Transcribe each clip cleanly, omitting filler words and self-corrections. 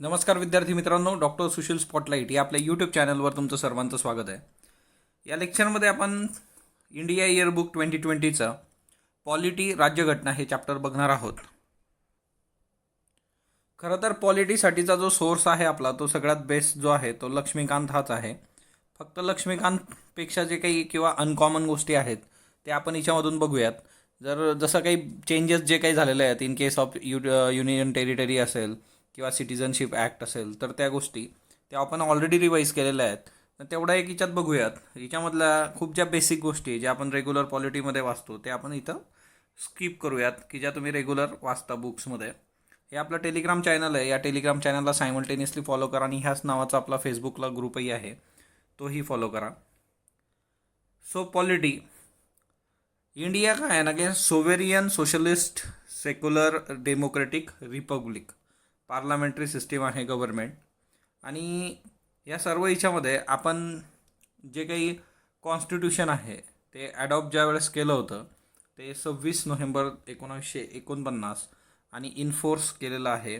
नमस्कार विद्यार्थी मित्रांनो, डॉक्टर सुशील स्पॉटलाईट या आपल्या यूट्यूब चॅनलवर तुमचं सर्वांचं स्वागत आहे. या लेक्चरमध्ये आपण इंडिया इयरबुक 2020चा पॉलिटी राज्यघटना हे चॅप्टर बघणार आहोत. खरं तर पॉलिटीसाठीचा जो सोर्स आहे आपला तो सगळ्यात बेस्ट जो आहे तो लक्ष्मीकांत हाच आहे. फक्त लक्ष्मीकांतपेक्षा जे काही किंवा अनकॉमन गोष्टी आहेत ते आपण याच्यामधून बघूयात. जसं काही चेंजेस जे काही झालेले आहेत in case of union territory असेल किंवा सिटिझनशिप ॲक्ट असेल तर त्या गोष्टी त्या आपण ऑलरेडी रिवाईज केलेल्या आहेत. तर तेवढा एक याच्यात बघूयात. याच्यामधल्या खूप ज्या बेसिक गोष्टी ज्या आपण रेग्युलर पॉलिटीमध्ये वाचतो ते आपण इथं स्किप करूयात की ज्या तुम्ही रेग्युलर वाचता बुक्समध्ये. हे आपलं टेलिग्राम चॅनल आहे. या टेलिग्राम चॅनलला सायमल्टेनियसली फॉलो करा आणि ह्याच नावाचा आपला फेसबुकला ग्रुपही आहे तोही फॉलो करा. सो पॉलिटी इंडिया काय आहे ना की sovereign socialist secular democratic Republic parliamentary system आहे गव्हर्नमेंट. आणि या सर्व याच्यामध्ये आपण जे काही कॉन्स्टिट्यूशन आहे ते ॲडॉप्ट ज्या वेळेस केलं होतं ते 26 नोव्हेंबर 1949 आणि इन्फोर्स केलेलं आहे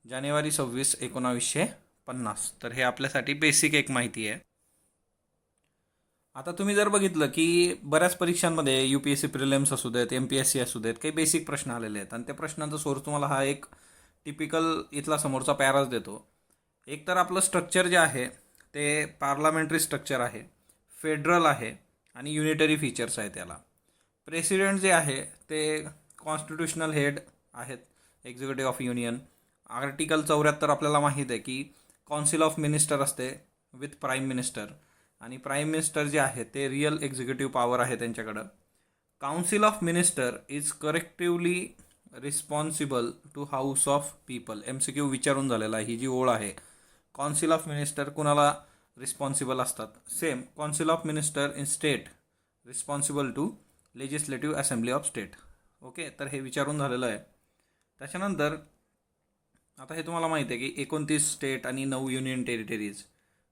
जानेवारी 26, 1950. तर हे आपल्यासाठी बेसिक एक माहिती आहे. आता तुम्ही जर बघितलं की बऱ्याच परीक्षांमध्ये UPSC प्रिलिम्स असू देत, MPSC असू देत, काही बेसिक प्रश्न आलेले आहेत आणि त्या प्रश्नांचा सोर्स तुम्हाला हा एक टिपिकल इथला समोरचा पॅराच देतो. एक तर आपलं स्ट्रक्चर जे आहे ते पार्लमेंटरी स्ट्रक्चर आहे, फेडरल आहे आणि युनिटरी फीचर्स आहे. त्याला प्रेसिडेंट जे आहे ते कॉन्स्टिट्यूशनल हेड आहेत, एक्झिक्युटिव्ह ऑफ युनियन. आर्टिकल 74 आपल्याला माहीत आहे की काउन्सिल ऑफ मिनिस्टर असते विथ प्राईम मिनिस्टर आणि प्राईम मिनिस्टर जे आहे ते रिअल एक्झिक्युटिव्ह पॉवर आहे त्यांच्याकडं. Council of minister is collectively responsible to house of people. MCQ विचारून झालेला आहे. ही जी ओळ आहे काउन्सिल ऑफ मिनिस्टर कुणाला रिस्पॉन्सिबल असतात. Same council of minister in state responsible to legislative assembly of state. Okay, तर हे विचारून झालेलं आहे. त्याच्यानंतर आता हे तुम्हाला माहिती आहे की 29 स्टेट आणि 9 युनियन टेरिटरीज.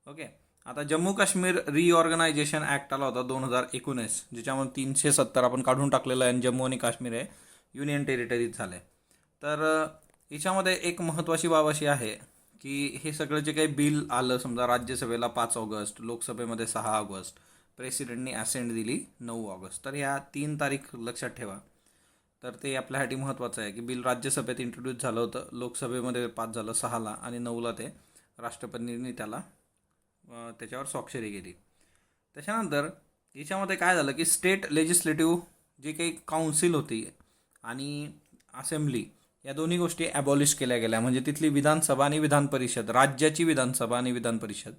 ओके, आता जम्मू काश्मीर रिऑर्गनायझेशन ॲक्ट आला होता 2019 ज्याच्यामध्ये 370 आपण काढून टाकलेलं आहे आणि जम्मू आणि काश्मीर हे युनियन टेरिटरीज झाले. तर याच्यामध्ये एक महत्त्वाची बाब अशी आहे की हे सगळं जे काही बिल आलं समजा राज्यसभेला 5 ऑगस्ट, लोकसभेमध्ये 6 ऑगस्ट, प्रेसिडेंटनी ॲसेंट दिली 9 ऑगस्ट. तर ह्या 3 तारीख लक्षात ठेवा. तर ते आपल्यासाठी महत्त्वाचं आहे की बिल राज्यसभेत इंट्रोड्यूस झालं होतं, लोकसभेमध्ये पास झालं 6ला आणि 9ला ते राष्ट्रपतींनी त्याच्यावर स्वाक्षरी केली. त्याच्यानंतर याच्यामध्ये काय झालं की स्टेट लेजिस्लेटिव्ह जी काही काउन्सिल होती आणि असेंब्ली या दोन्ही गोष्टी ॲबॉलिश केल्या गेल्या. म्हणजे तिथली विधानसभा आणि विधान परिषद, राज्याची विधानसभा आणि विधान परिषद,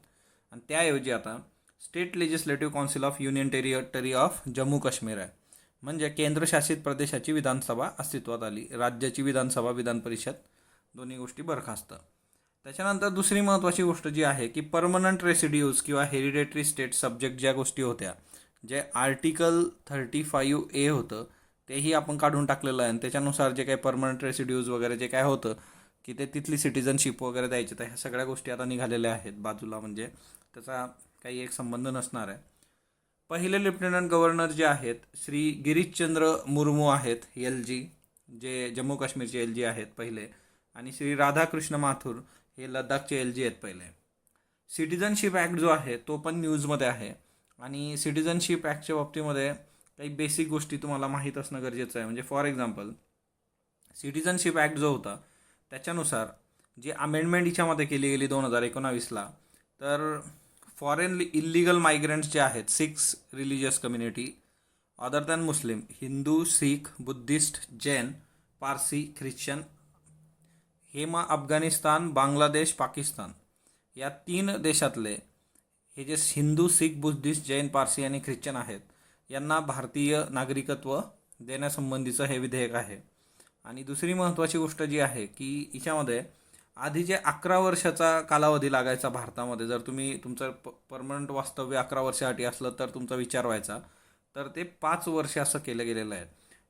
आणि त्याऐवजी आता state legislative council of union territory of Jammu Kashmir आहे. म्हणजे केंद्रशासित प्रदेशाची विधानसभा अस्तित्वात आली. राज्याची विधानसभा, विधान परिषद दोन्ही गोष्टी बरखास्त. त्याच्यानंतर दुसरी महत्त्वाची गोष्ट जी आहे की परमनंट रेसिड्यूज किंवा हेरिडेटरी स्टेट सब्जेक्ट ज्या गोष्टी होत्या, जे आर्टिकल 35A होतं तेही आपण काढून टाकलेलं आहे. आणि त्याच्यानुसार जे काही परमनंट रेसिड्यूज वगैरे जे काय होतं की ते तिथली सिटिझनशिप वगैरे द्यायचे, तर ह्या सगळ्या गोष्टी आता निघालेल्या आहेत बाजूला. म्हणजे त्याचा काही एक संबंध नसणार आहे. पहिले लेफ्टनंट गव्हर्नर जे आहेत श्री गिरीशचंद्र मुर्मू आहेत LG, जे जम्मू काश्मीरचे LG आहेत पहिले, आणि श्री राधाकृष्ण माथुर हे लडाखचे LG आहेत पहिले. सिटिझनशिप ॲक्ट जो आहे तो पण न्यूजमध्ये आहे. आणि सिटिझनशिप ॲक्टच्या बाबतीमध्ये काही बेसिक गोष्टी तुम्हाला माहीत असणं गरजेचं आहे. म्हणजे फॉर एक्झाम्पल सिटिझनशिप ॲक्ट जो होता त्याच्यानुसार जी अमेंडमेंट याच्यामध्ये केली गेली 2019ला, तर फॉरेन इल्लिगल मायग्रंट्स जे आहेत 6 रिलिजियस कम्युनिटी अदर दॅन मुस्लिम, हिंदू, शीख, बुद्धिस्ट, जैन, पारसी, ख्रिश्चन, हेमा अफगाणिस्तान, बांगलादेश, पाकिस्तान या 3 देशातले हे जे हिंदू, शीख, बुद्धिस्ट, जैन, पारसी आणि ख्रिश्चन आहेत यांना भारतीय नागरिकत्व देण्यासंबंधीचं हे विधेयक आहे. आणि दुसरी महत्त्वाची गोष्ट जी आहे की याच्यामध्ये आधी जे 11 वर्षाचा कालावधी लागायचा भारतामध्ये, जर तुम्ही तुमचं परमनंट वास्तव्य 11 वर्षासाठी असलं तर तुमचा विचार व्हायचा, तर ते 5 वर्ष असं केलं गेलेलं आहे.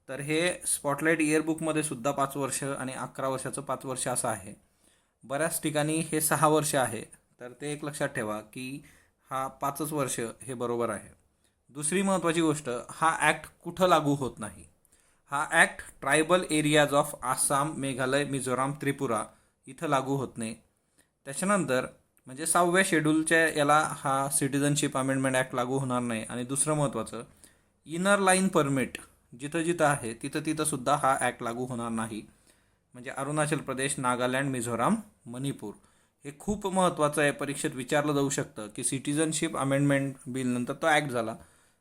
तर हे स्पॉटलाईट इयरबुकमध्ये सुद्धा 5 वर्ष आणि 11 वर्षाचं 5 वर्ष असं आहे. बऱ्याच ठिकाणी हे 6 वर्ष आहे. तर ते एक लक्षात ठेवा की हा 5च वर्ष हे बरोबर आहे. दुसरी महत्त्वाची गोष्ट, हा ॲक्ट कुठं लागू होत नाही. हा act tribal areas of Assam, Meghalaya, Mizoram, Tripura इथं लागू होत नाही. त्याच्यानंतर म्हणजे 6व्या शेड्यूलच्या याला हा सिटिझनशिप अमेंडमेंट ॲक्ट लागू होणार नाही. आणि दुसरं महत्त्वाचं, इनर लाईन परमिट जिथं जिथं आहे तिथं सुद्धा हा ॲक्ट लागू होणार नाही. म्हणजे अरुणाचल प्रदेश, नागालँड, मिझोराम, मणिपूर. हे खूप महत्त्वाचं आहे, परीक्षेत विचारलं जाऊ शकतं की सिटिझनशिप अमेंडमेंट बिल नंतर तो ॲक्ट झाला,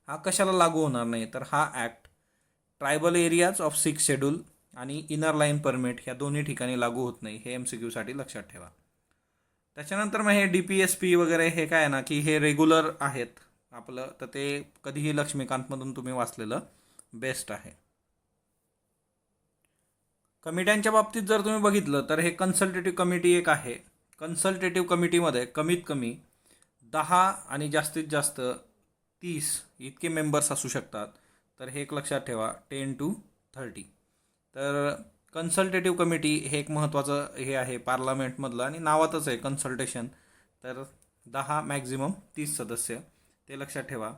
हा कशाला लागू होणार नाही. तर हा act tribal areas of 6 schedule आणि इनर लाईन परमिट ह्या दोन्ही ठिकाणी लागू होत नाही. हे MCQसाठी लक्षात ठेवा. त्याच्यानंतर मग हे DPSP वगैरे हे काय आहे ना की हे रेग्युलर आहेत आपलं, तर ते कधीही लक्ष्मीकांतमधून तुम्ही वाचलेलं बेस्ट आहे. कमिट्यांच्या बाबतीत जर तुम्ही बघितलं तर हे कन्सल्टेटिव्ह कमिटी एक आहे. कन्सल्टेटिव्ह कमिटीमध्ये कमीत कमी 10 आणि जास्तीत जास्त 30 इतके मेंबर्स असू शकतात. तर हे एक लक्षात ठेवा, 10 to 30. तर कन्सल्टेटिव्ह कमिटी हे एक महत्त्वाचं हे आहे पार्लमेंटमधलं, आणि नावातच आहे कन्सल्टेशन. तर 10 मॅक्झिमम 30 सदस्य, ते लक्षात ठेवा.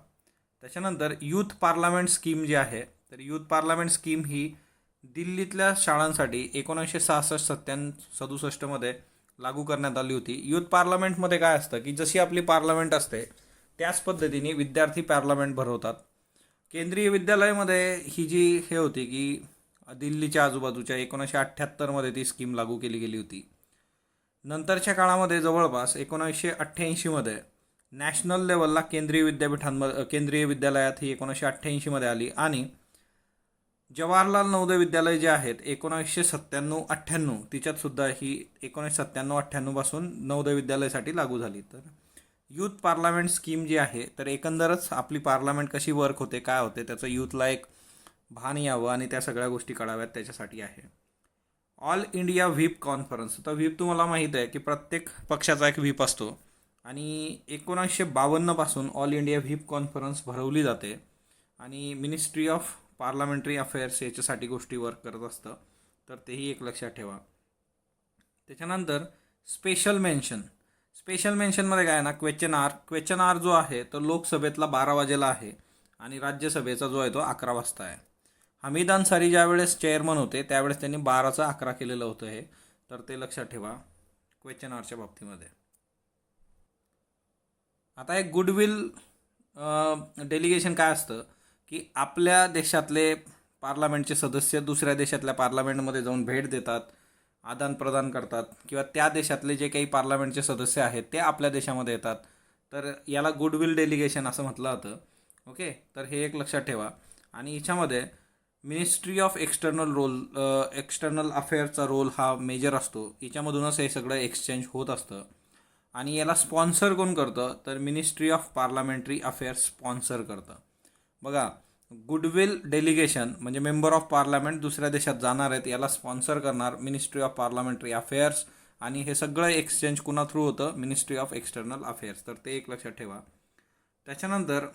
त्याच्यानंतर यूथ पार्लमेंट स्कीम जी आहे, तर यूथ पार्लमेंट स्कीम ही दिल्लीतल्या शाळांसाठी 1966-67मध्ये लागू करण्यात आली होती. यूथ पार्लमेंटमध्ये काय असतं की जशी आपली पार्लमेंट असते त्याच पद्धतीने विद्यार्थी पार्लमेंट भरवतात. केंद्रीय विद्यालयामध्ये ही जी हे होती की दिल्लीच्या आजूबाजूच्या 1978मध्ये ती स्कीम लागू केली गेली होती. नंतरच्या काळामध्ये जवळपास 1988मध्ये नॅशनल लेवलला केंद्रीय विद्यालयात ही 1988मध्ये आली. आणि जवाहरलाल नवोदय विद्यालय जे आहेत 1997-98 तिच्यात सुद्धा ही 1997-98 पासून नवोदय विद्यालयासाठी लागू झाली. तर यूथ पार्लमेंट स्कीम जी आहे, तर एकंदरच आपली पार्लमेंट कशी वर्क होते, काय होते, त्याचं यूथला एक भान यावं आणि त्या सगळ्या गोष्टी कळाव्यात त्याच्यासाठी आहे. All India whip conference. तर व्हीप तुम्हाला माहीत आहे की प्रत्येक पक्षाचा एक व्हीप असतो, आणि 1952 पासून ऑल इंडिया व्हीप कॉन्फरन्स भरवली जाते. आणि मिनिस्ट्री ऑफ पार्लमेंटरी अफेअर्स याच्यासाठी गोष्टी वर्क करत असतं. तर तेही एक लक्षात ठेवा. त्याच्यानंतर स्पेशल मेन्शनमध्ये काय ना, क्वेश्चन आर जो आहे तो लोकसभेतला 12 वाजेला आहे, आणि राज्यसभेचा जो आहे तो 11 वाजता आहे. हमीद अन्सारी ज्यावेळेस चेअरमन होते त्यावेळेस त्यांनी 12चं 11 केलेलं होतं हे, तर ते लक्षात ठेवा क्वेश्चन आरच्या बाबतीमध्ये. आता एक गुडविल डेलिगेशन काय असतं की आपल्या देशातले पार्लमेंटचे सदस्य दुसऱ्या देशातल्या पार्लमेंटमध्ये जाऊन भेट देतात, आदान प्रदान करतात, किंवा त्या देशातले जे काही पार्लमेंटचे सदस्य आहेत ते आपल्या देशामध्ये येतात. तर याला गुडविल डेलिगेशन असं म्हटलं जातं. ओके, तर हे एक लक्षात ठेवा. आणि याच्यामध्ये मिनिस्ट्री ऑफ एक्सटर्नल अफेअर्सचा रोल हा मेजर असतो. याच्यामधूनच हे सगळं एक्सचेंज होत असतं. आणि याला स्पॉन्सर कोण करतं, तर ministry of parliamentary affairs sponsor करतं. बघा, गुडविल डेलिगेशन म्हणजे मेंबर ऑफ पार्लमेंट दुसऱ्या देशात जाणार आहेत, याला स्पॉन्सर करणार मिनिस्ट्री ऑफ पार्लमेंटरी अफेअर्स, आणि हे सगळं एक्सचेंज कुणा थ्रू होतं, मिनिस्ट्री ऑफ एक्सटर्नल अफेअर्स. तर ते एक लक्षात ठेवा. त्याच्यानंतर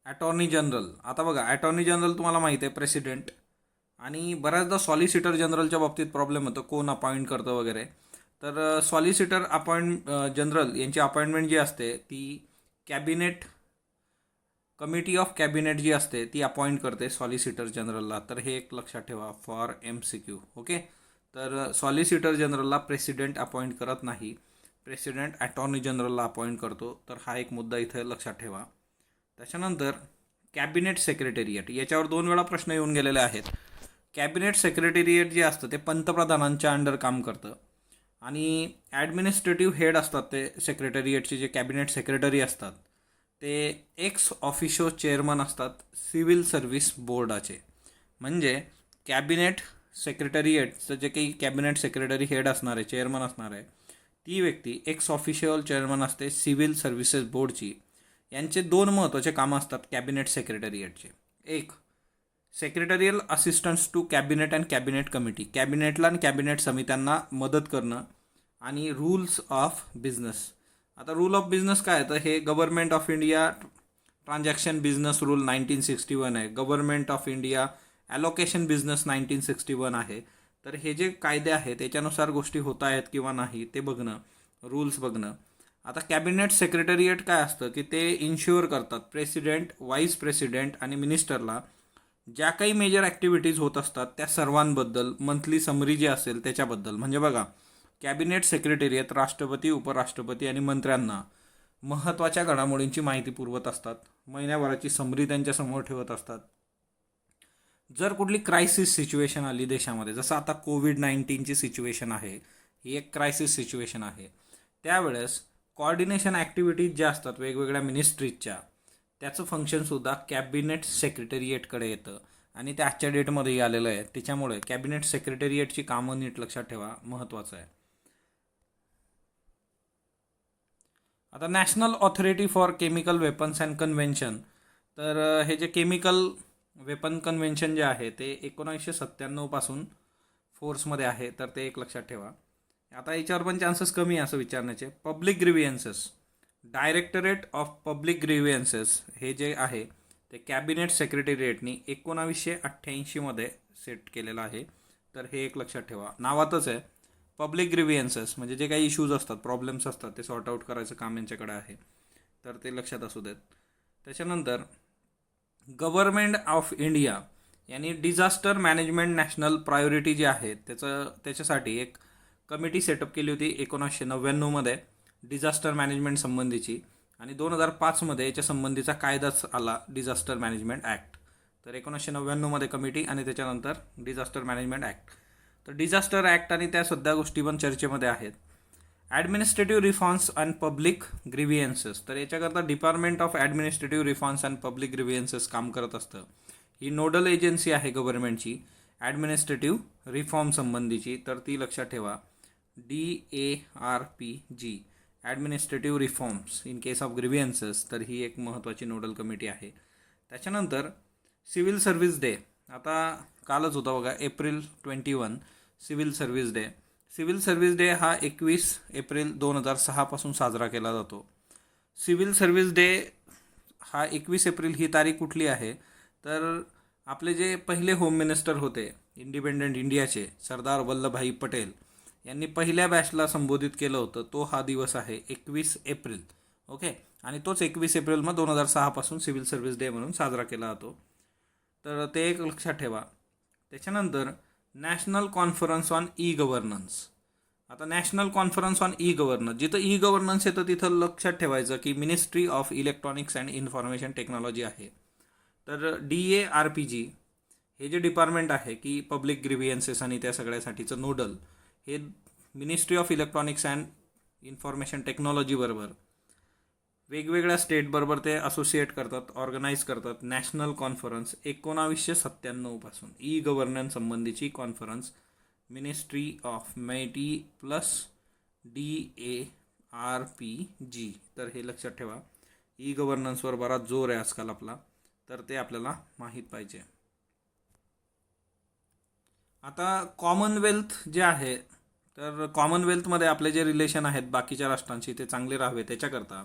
अटॉर्नी जनरल. आता बघा, अटॉर्नी जनरल तुम्हाला माहिती आहे प्रेसिडेंट, आणि बऱ्याचदा सॉलिसिटर जनरलच्या बाबतीत प्रॉब्लेम होतो, कोण अपॉइंट करतं वगैरे. तर सॉलिसिटर जनरल यांची अपॉइंटमेंट जी असते ती कॅबिनेट कमिटी ऑफ कॅबिनेट जी असते ती अपॉइंट करते सॉलिसिटर जनरलला. तर हे एक लक्षात ठेवा फॉर MCQ. ओके, तर सॉलिसिटर जनरलला प्रेसिडेंट अपॉइंट करत नाही, प्रेसिडेंट अटॉर्नी जनरलला अपॉइंट करतो. तर हा एक मुद्दा इथं लक्षात ठेवा. त्याच्यानंतर कॅबिनेट सेक्रेटेरिएट, याच्यावर 2 वेळा प्रश्न येऊन गेलेले आहेत. कॅबिनेट सेक्रेटेरिएट जे असतं ते पंतप्रधानांच्या अंडर काम करतं, आणि ॲडमिनिस्ट्रेटिव्ह हेड असतात ते सेक्रेटेरिएटचे, जे कॅबिनेट सेक्रेटरी असतात ते एक्स ऑफिशियो चेअरमन असतात सिव्हिल सर्व्हिस बोर्डाचे. म्हणजे कॅबिनेट सेक्रेटरिएटचं जे काही कॅबिनेट सेक्रेटरी हेड असणार आहे, चेअरमन असणार आहे, ती व्यक्ती एक्स ऑफिशियल चेअरमन असते सिव्हिल सर्व्हिसेस बोर्डची. यांचे 2 महत्त्वाचे कामं असतात कॅबिनेट सेक्रेटरिएटचे. एक, secretarial assistance to cabinet and cabinet committee, कॅबिनेटला आणि कॅबिनेट समित्यांना मदत करणं. आणि रूल्स ऑफ बिझनेस. आता रूल ऑफ बिझनेस काय आहे, तर हे government of India transaction business rule 1961 आहे, government of India allocation business 1961 आहे. तर हे जे कायदे आहेत त्याच्यानुसार गोष्टी होत आहेत किंवा नाही ते बघणं, रूल्स बघणं. आता कॅबिनेट सेक्रेटरिएट काय असतं की ते इन्श्युअर करतात प्रेसिडेंट, व्हाईस प्रेसिडेंट आणि मिनिस्टरला ज्या काही मेजर ॲक्टिव्हिटीज होत असतात त्या सर्वांबद्दल मंथली समरी जी असेल त्याच्याबद्दल. म्हणजे बघा, कॅबिनेट सेक्रेटेरियट राष्ट्रपती, उपराष्ट्रपती आणि मंत्र्यांना महत्त्वाच्या घडामोडींची माहिती पुरवत असतात. महिन्याभराची समरी त्यांच्यासमोर ठेवत असतात. जर कुठली क्रायसिस सिच्युएशन आली देशामध्ये, जसं आता कोविड-19ची सिच्युएशन आहे, ही एक क्रायसिस सिच्युएशन आहे, त्यावेळेस कॉर्डिनेशन ॲक्टिव्हिटीज ज्या असतात वेगवेगळ्या मिनिस्ट्रीजच्या, त्याचं फंक्शनसुद्धा कॅबिनेट सेक्रेटेरिएटकडे येतं आणि ते आजच्या डेटमध्येही आलेलं आहे. त्याच्यामुळे कॅबिनेट सेक्रेटेरिएटची कामं नीट लक्षात ठेवा, महत्त्वाचं आहे. आता national authority for chemical weapons and convention, तर हे जे केमिकल वेपन कन्व्हेन्शन जे आहे ते 1997 पासून फोर्समध्ये आहे, तर ते एक लक्षात ठेवा. आता याच्यावर पण चान्सेस कमी आहे असं विचारण्याचे. पब्लिक ग्रीव्हियन्सेस, डायरेक्टरेट ऑफ पब्लिक ग्रीव्हियन्सेस हे जे आहे ते कॅबिनेट सेक्रेटेरिएटनी 1988मध्ये सेट केलेलं आहे, तर हे एक लक्षात ठेवा. नावातच आहे पब्लिक ग्रीव्हियन्सेस, म्हणजे जे काही इश्यूज असतात, प्रॉब्लेम्स असतात, ते सॉर्ट आऊट करायचं काम यांच्याकडे आहे, तर ते लक्षात असू देत. त्याच्यानंतर गव्हर्नमेंट ऑफ इंडिया यांनी डिझास्टर मॅनेजमेंट नॅशनल प्रायोरिटी जी आहे त्याच्यासाठी एक कमिटी सेटअप केली होती 1999मध्ये डिझास्टर मॅनेजमेंट संबंधीची, आणि 2005मध्ये याच्या संबंधीचा कायदाच आला, डिझास्टर मॅनेजमेंट ॲक्ट. तर 1999मध्ये कमिटी आणि त्याच्यानंतर डिझास्टर मॅनेजमेंट ॲक्ट. तर डिझास्टर ॲक्ट आणि त्या सध्या गोष्टी पण चर्चेमध्ये आहेत. Administrative reforms and public grievances, तर याच्याकरता department of administrative reforms and public grievances काम करत असतं. ही नोडल एजन्सी आहे गव्हर्नमेंटची ॲडमिनिस्ट्रेटिव्ह रिफॉर्म संबंधीची, तर ती लक्षात ठेवा. DARPG, administrative reforms in case of grievances, तर ही एक महत्त्वाची नोडल कमिटी आहे. त्याच्यानंतर सिव्हिल सर्व्हिस डे, आता कालच होता बघा, April 21 civil service day. Civil service day हा 21 एप्रिल 2006 पासून साजरा केला जातो. सिव्हिल सर्व्हिस डे हा 21 एप्रिल ही तारीख कुठली आहे, तर आपले जे पहिले होम मिनिस्टर होते इंडिपेंडंट इंडियाचे, सरदार वल्लभभाई पटेल यांनी पहिल्या बॅचला संबोधित केलं होतं, तो हा दिवस आहे 21 एप्रिल. ओके, आणि तोच 21 एप्रिल मग 2006 पासून सिव्हिल सर्व्हिस डे म्हणून साजरा केला जातो, तर ते एक लक्षात ठेवा. त्याच्यानंतर national conference on e governance. आता national conference on e governance, जिथं ई गव्हर्नन्स येतं तिथं लक्षात ठेवायचं की ministry of electronics and information technology आहे. तर DARPG हे जे डिपार्टमेंट आहे की पब्लिक ग्रीव्हियन्सेस आणि त्या सगळ्यासाठीचं नोडल, हे ministry of electronics and information टेक्नॉलॉजीबरोबर वेगवेगळ्या स्टेटबरोबर ते असोसिएट करतात, ऑर्गनाईज करतात नॅशनल कॉन्फरन्स 1997 पासून. ई गव्हर्नन्स संबंधीची conference ministry of MeitY plus DARPG, तर हे लक्षात ठेवा. ई गव्हर्नन्सवर बराच जोर आहे आजकाल आपला, तर ते आपल्याला माहीत पाहिजे. आता कॉमनवेल्थ जे आहे, तर कॉमनवेल्थमध्ये आपले जे रिलेशन आहेत बाकीच्या राष्ट्रांशी ते चांगले राहावे त्याच्याकरता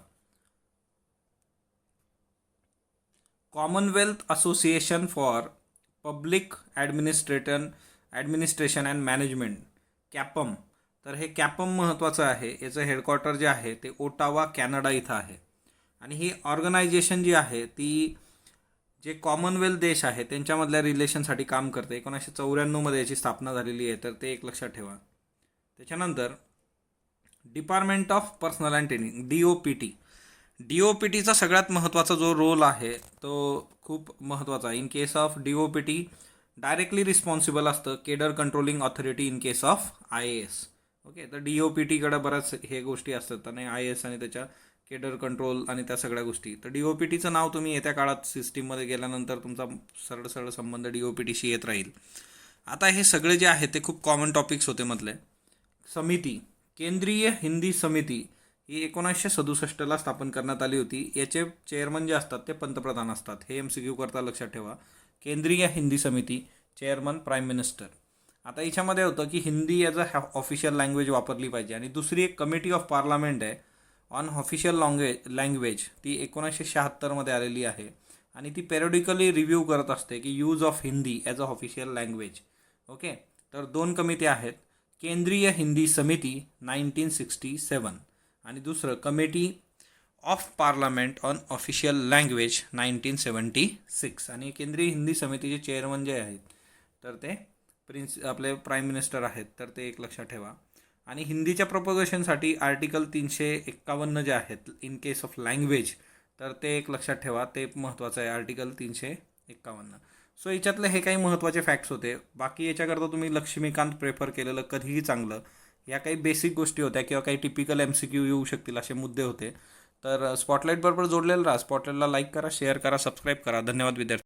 Commonwealth association for public administration and management, CAPAM, तर हे कॅपम महत्त्वाचं आहे. याचं हेडक्वार्टर जे आहे ते ओटावा कॅनडा इथं आहे. आणि ही ऑर्गनायझेशन जी आहे ती जे कॉमनवेल्थ देश आहे त्यांच्यामधल्या रिलेशनसाठी काम करते. 1994मध्ये याची स्थापना झालेली आहे, तर ते एक लक्षात ठेवा. त्याच्यानंतर department of personnel and training, DOPTचा सगळ्यात महत्त्वाचा जो रोल आहे तो खूप महत्त्वाचा आहे. In case of DOPT directly responsible असतं cadre controlling authority in case of IAS. Okay, तर DOPTकडे बऱ्याच हे गोष्टी असतात आणि IAS आणि त्याच्या केडर कंट्रोल आणि त्या सगळ्या गोष्टी. तर DOPTचं नाव तुम्ही येत्या काळात सिस्टीममध्ये गेल्यानंतर तुमचा सरळ संबंध DOPTशी येत राहील. आता हे सगळे जे आहे ते खूप कॉमन टॉपिक्स होते मधले. समिती, केंद्रीय हिंदी समिती ही 1967ला स्थापन करण्यात आली होती. याचे चेअरमन जे असतात ते पंतप्रधान असतात. हे MCQ करता लक्षात ठेवा. केंद्रीय हिंदी समिती, चेअरमन प्राईम मिनिस्टर. आता याच्यामध्ये होतं की Hindi as a official language वापरली पाहिजे. आणि दुसरी एक कमिटी ऑफ पार्लमेंट आहे ऑन ऑफिशियल लँग्वेज, ती 1976मध्ये आलेली आहे आणि ती पेरियडिकली रिव्ह्यू करत असते की use of Hindi as a official language. Okay, तर 2 कमिटी आहेत. केंद्रीय हिंदी समिती 1967 आणि दुसरं committee of parliament on official language 1976. आणि केंद्रीय हिंदी समितीचे चेअरमन जे आहेत तर ते आपले प्राईम मिनिस्टर आहेत, तर ते एक लक्षात ठेवा. आणि हिंदीच्या प्रोपोगेशनसाठी आर्टिकल 351 जे आहेत इन केस ऑफ लँग्वेज, तर ते एक लक्षात ठेवा, ते महत्त्वाचं आहे आर्टिकल 351. सो याच्यातले हे काही महत्त्वाचे फॅक्ट्स होते. बाकी याच्याकरता तुम्ही लक्ष्मीकांत प्रेफर केलेलं कधीही चांगलं. या काही बेसिक गोष्टी होत्या किंवा काही टिपिकल MCQ येऊ शकतील असे मुद्दे होते. तर स्पॉटलाईट बरोबर जोडलेलं राहा. स्पॉटलाईटला लाईक करा, शेअर करा, सबस्क्राईब करा. धन्यवाद विद्यार्थी.